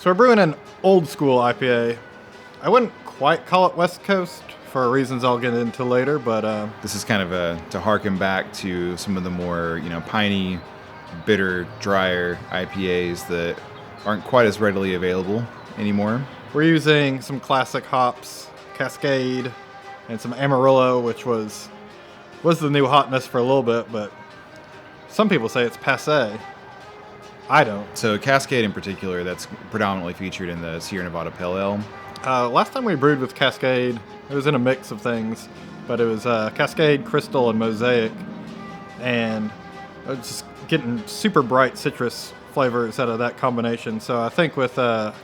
So we're brewing an old school IPA. I wouldn't quite call it West Coast for reasons I'll get into later, but This is kind of to harken back to some of the more, piney, bitter, drier IPAs that aren't quite as readily available anymore. we're using some classic hops, Cascade, and some Amarillo, which was the new hotness for a little bit, but some people say it's passé. I don't. So Cascade in particular, that's predominantly featured in the Sierra Nevada Pale Ale. Last time we brewed with Cascade, it was in a mix of things, but it was Cascade, Crystal, and Mosaic, and it was just getting super bright citrus flavors out of that combination. So I think with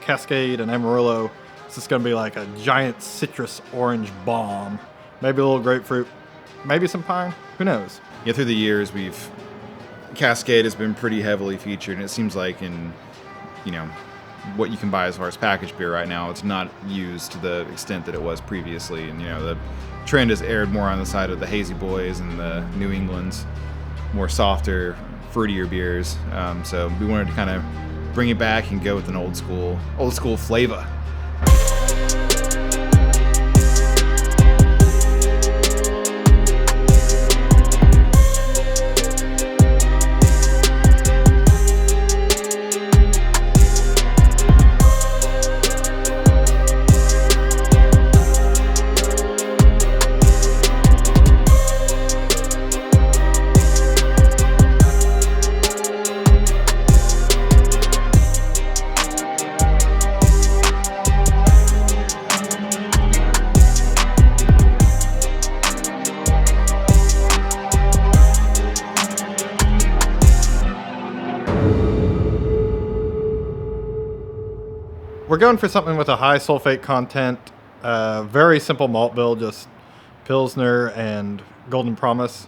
Cascade and Amarillo, it's just going to be like a giant citrus orange bomb. Maybe a little grapefruit, maybe some pine, who knows? Yeah, through the years, Cascade has been pretty heavily featured, and it seems like in, what you can buy as far as packaged beer right now, it's not used to the extent that it was previously. And, the trend has aired more on the side of the Hazy Boys and the New England's more softer, fruitier beers. So we wanted to kind of bring it back and go with an old school flavor. We're going for something with a high sulfate content, very simple malt bill, just Pilsner and Golden Promise.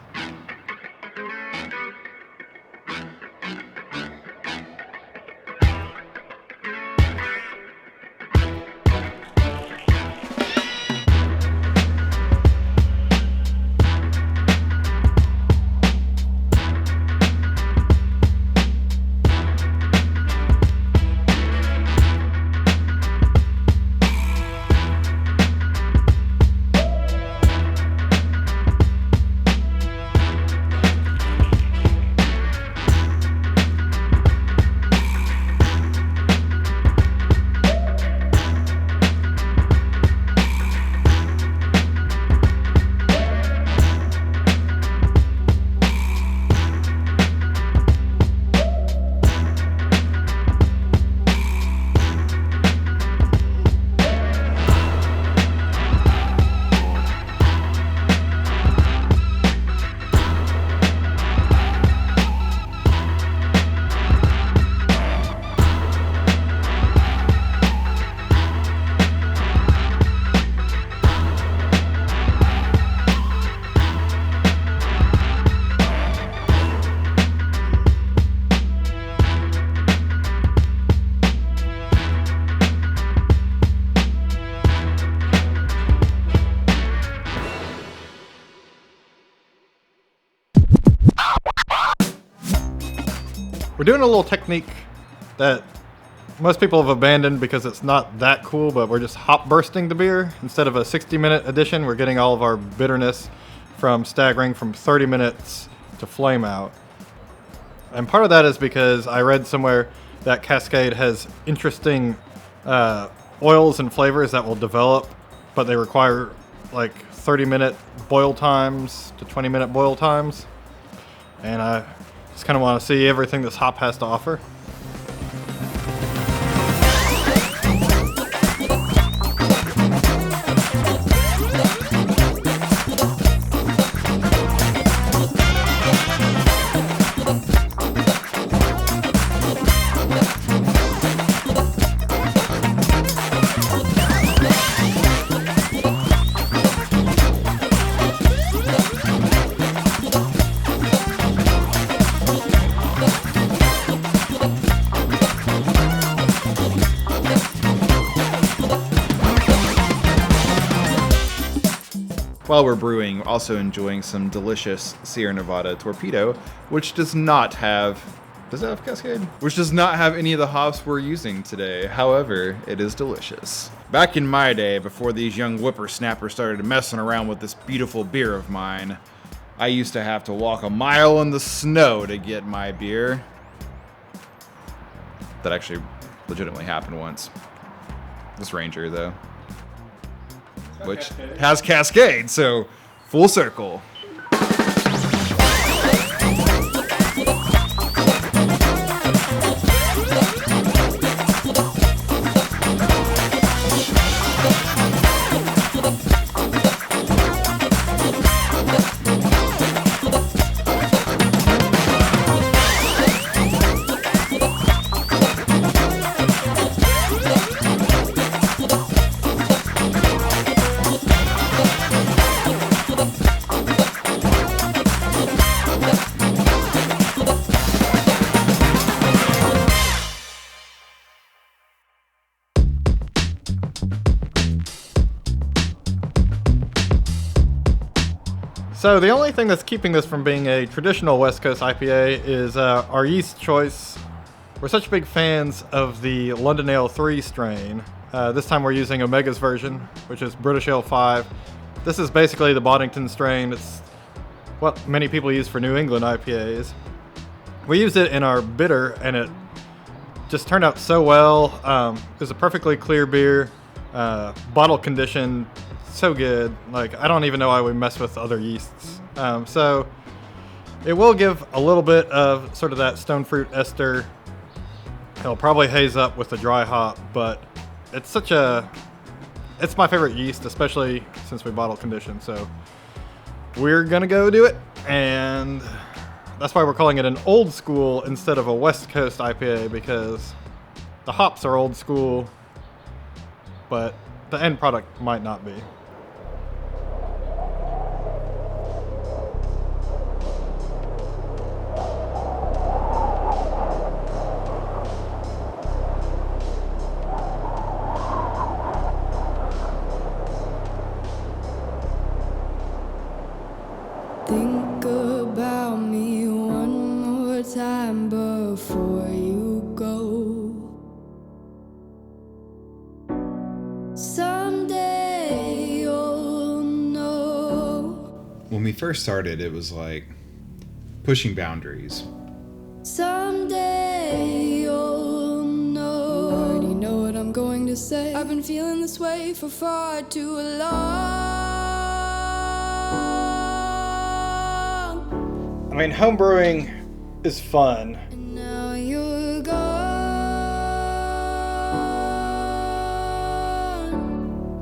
We're doing a little technique that most people have abandoned because it's not that cool, but we're just hop bursting the beer. Instead of a 60-minute addition, we're getting all of our bitterness from staggering from 30 minutes to Flameout. And part of that is because I read somewhere that Cascade has interesting oils and flavors that will develop, but they require like 30-minute boil times to 20-minute boil times. And I just kind of want to see everything this hop has to offer. While we're brewing, also enjoying some delicious Sierra Nevada Torpedo, which does not have Does it have Cascade? Which does not have any of the hops we're using today. However, it is delicious. Back in my day, before these young whippersnappers started messing around with this beautiful beer of mine, I used to have to walk a mile in the snow to get my beer. That actually legitimately happened once. This Ranger, though. Which has Cascade, so full circle. So the only thing that's keeping this from being a traditional West Coast IPA is our yeast choice. We're such big fans of the London Ale 3 strain. This time we're using Omega's version, which is British Ale 5. This is basically the Boddington strain. It's what many people use for New England IPAs. We used it in our bitter and it just turned out so well. It was a perfectly clear beer, bottle condition, so good. Like, I don't even know why we mess with other yeasts. So it will give a little bit of sort of that stone fruit ester. It'll probably haze up with the dry hop, but it's it's my favorite yeast, especially since we bottle condition. So we're gonna go do it, and that's why we're calling it an old school instead of a West Coast IPA, because the hops are old school, but the end product might not be. Think about me one more time before you go. Someday you'll know. When we first started, it was like pushing boundaries. Someday you'll know. You already know what I'm going to say. I've been feeling this way for far too long. I mean, homebrewing is fun. And now you're gone.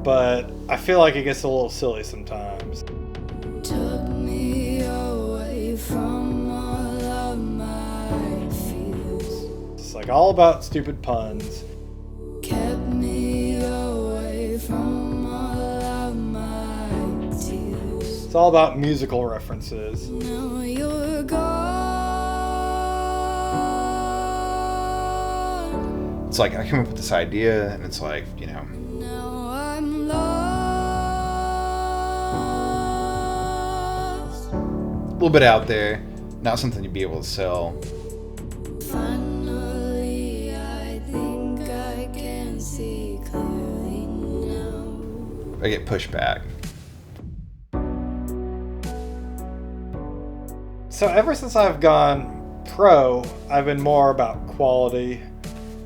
But I feel like it gets a little silly sometimes. Took me away from all of my fears. It's like all about stupid puns. Kept me away from all of my tears. It's all about musical references. Now you're gone. It's like I come up with this idea, and it's like, Now I'm lost. a little bit out there, not something you'd be able to sell. Finally, I think I can see clearly now. I get pushed back. So ever since I've gone pro, I've been more about quality.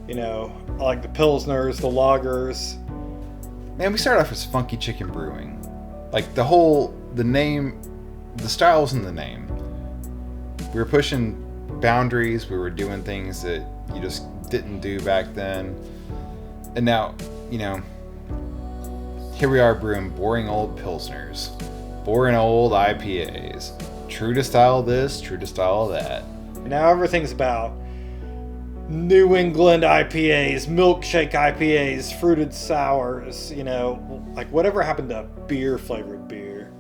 You know, I like the Pilsners, the lagers. Man, we started off as Funky Chicken Brewing. Like the name, the style was in the name. We were pushing boundaries. We were doing things that you just didn't do back then. And now, here we are brewing boring old Pilsners, boring old IPAs. True to style this, true to style that. Now everything's about New England IPAs, milkshake IPAs, fruited sours, like whatever happened to beer flavored beer.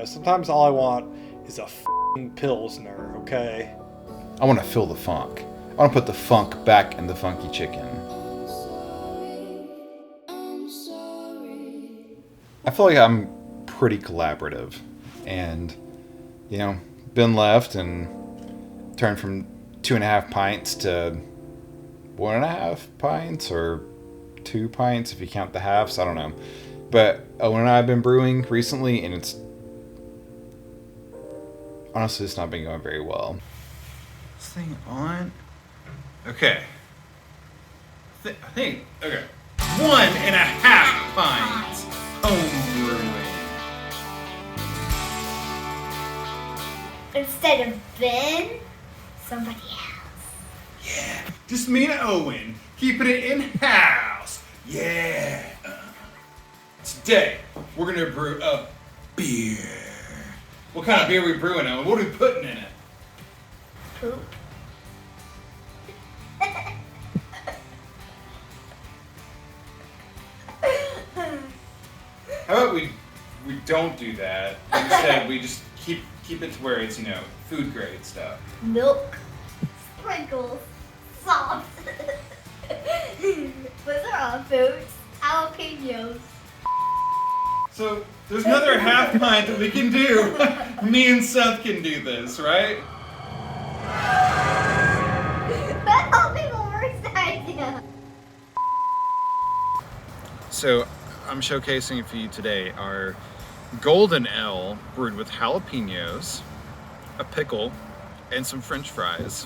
Sometimes all I want is a f***ing Pilsner, okay? I want to feel the funk. I want to put the funk back in the Funky Chicken. I'm sorry. I feel like I'm pretty collaborative, and been left and turned from 2.5 pints to 1.5 pints, or 2 pints if you count the halves. I don't know. But Owen and I have been brewing recently, and it's honestly, it's not been going very well. This thing on? Okay. I think, okay. 1.5 pints home brewing. Instead of Ben, somebody else. Yeah, just me and Owen, keeping it in-house. Yeah. Today, we're gonna brew a beer. What kind of beer are we brewing, Owen? What are we putting in it? Poop. How about we don't do that? Instead, we just keep it to where it's, you know, food grade stuff. Milk. Sprinkles. Salt. Those are all foods. Jalapenos. So there's another half pint that we can do. Me and Seth can do this, right? That'll be the worst idea. So I'm showcasing for you today our Golden Ale brewed with jalapenos, a pickle, and some French fries.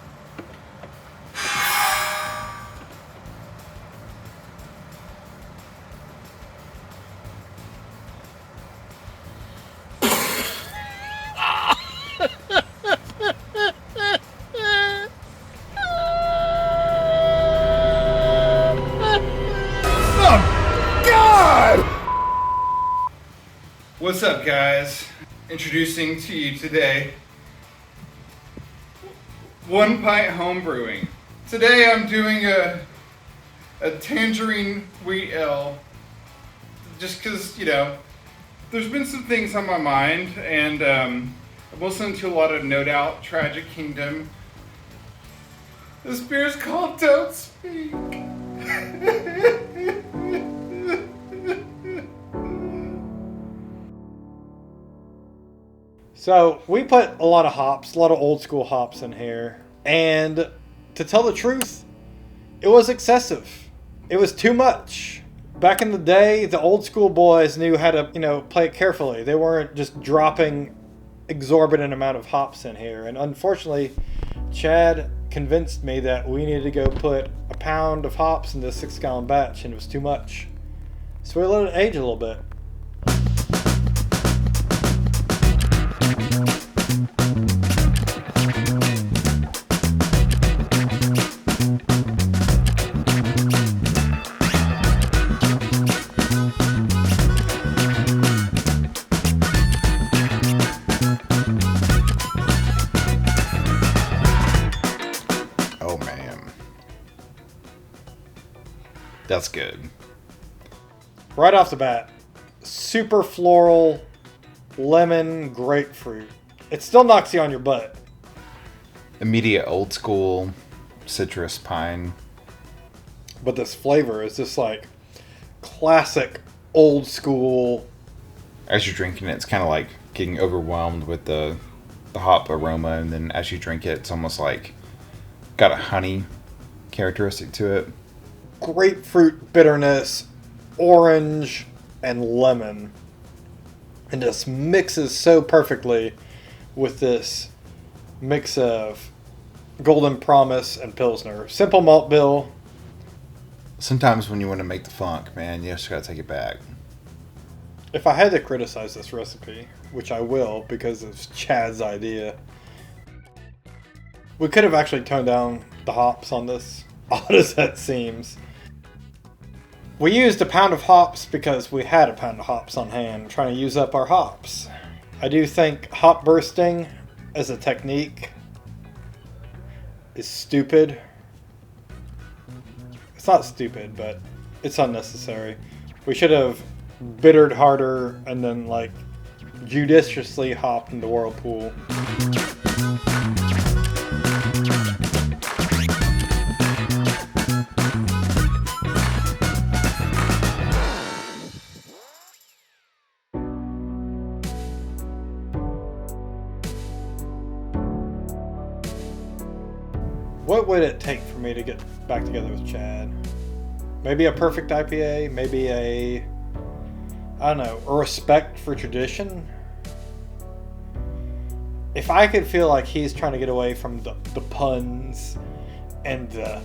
What's up, guys? Introducing to you today 1 Pint Homebrewing. Today I'm doing a tangerine wheat ale, just because, you know, there's been some things on my mind, and I've listened to a lot of No Doubt, Tragic Kingdom. This beer's called Don't Speak. So we put a lot of hops, a lot of old school hops in here. And to tell the truth, it was excessive. It was too much. Back in the day, the old school boys knew how to, you know, play it carefully. They weren't just dropping exorbitant amount of hops in here. And unfortunately, Chad convinced me that we needed to go put a pound of hops in this 6-gallon batch, and it was too much. So we let it age a little bit. That's good. Right off the bat, super floral, lemon, grapefruit. It still knocks you on your butt. Immediate old school citrus pine. But this flavor is just like classic old school. As you're drinking it, it's kind of like getting overwhelmed with the hop aroma, and then as you drink it, it's almost like got a honey characteristic to it. Grapefruit bitterness, orange, and lemon. And just mixes so perfectly with this mix of Golden Promise and Pilsner. Simple malt bill. Sometimes when you want to make the funk, man, you just gotta take it back. If I had to criticize this recipe, which I will because it's Chad's idea, we could have actually toned down the hops on this, odd as that seems. We used a pound of hops because we had a pound of hops on hand, trying to use up our hops. I do think hop bursting as a technique is stupid. It's not stupid, but it's unnecessary. We should have bittered harder and then like judiciously hopped into Whirlpool. what would it take for me to get back together with Chad? Maybe a perfect IPA, maybe a respect for tradition. If I could feel like he's trying to get away from the puns and the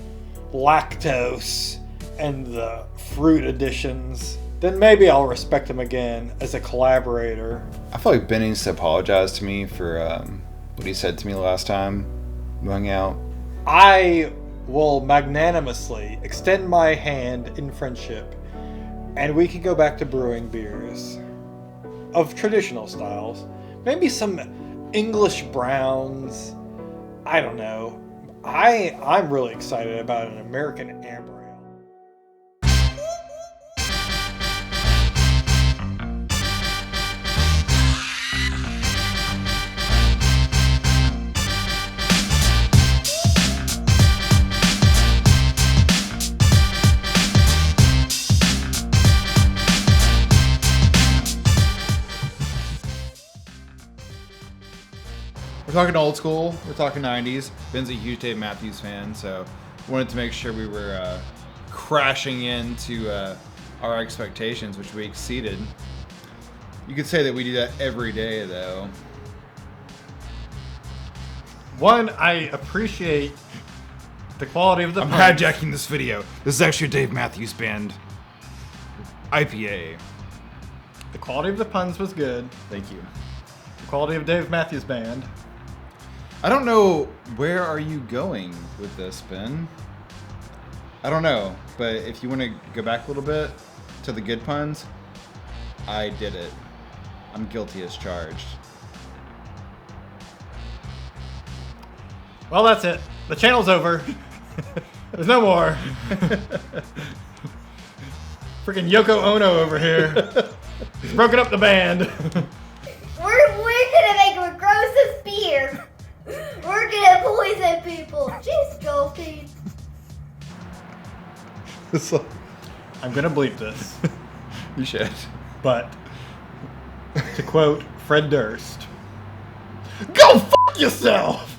lactose and the fruit additions, then maybe I'll respect him again as a collaborator. I feel like Ben needs to apologize to me for what he said to me last time we hung out. I will magnanimously extend my hand in friendship, and we can go back to brewing beers of traditional styles. Maybe some English browns. I don't know. I'm really excited about an American amber ale. We're talking old school. We're talking 90s. Ben's a huge Dave Matthews fan, so wanted to make sure we were crashing into our expectations, which we exceeded. You could say that we do that every day, though. One, I appreciate the quality of the I'm puns. hijacking this video. This is actually a Dave Matthews Band IPA. The quality of the puns was good. Thank you. The quality of Dave Matthews Band. I don't know, where are you going with this, Ben? I don't know, but if you want to go back a little bit to the good puns, I did it. I'm guilty as charged. Well, that's it. The channel's over. There's no more. Freaking Yoko Ono over here. He's broken up the band. We're gonna make a grossest beer. We're gonna poison people. Just go, please. I'm gonna bleep this. You should. But to quote Fred Durst, "Go fuck yourself."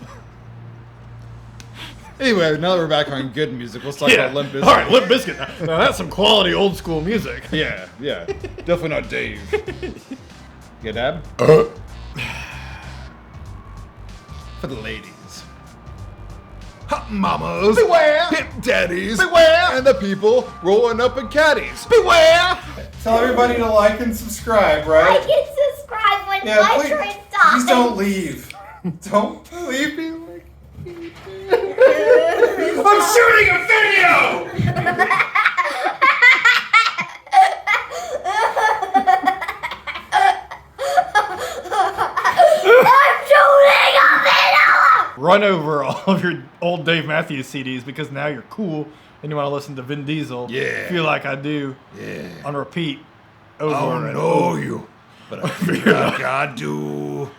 Anyway, now that we're back on good music, let's talk about Limp Bizkit. All right, Limp Bizkit. Now that's some quality old school music. Yeah. Definitely not Dave. Get dab? For the ladies. Hot mamas. Beware. Hip daddies. Beware. And the people rolling up in caddies. Beware. Tell everybody to like and subscribe, right? Like and subscribe when Yeah, my please, turn stops. please don't leave. Don't leave me like I'm shooting a video! Run over all of your old Dave Matthews CDs because now you're cool and you want to listen to Vin Diesel. Yeah. Feel like I do. Yeah. On repeat. Over I and don't know over. you, but I feel like I do.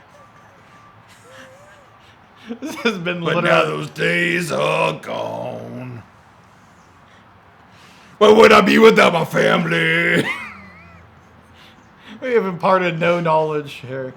This has been But literally. now those days are gone. Where would I be without my family? We have imparted no knowledge here.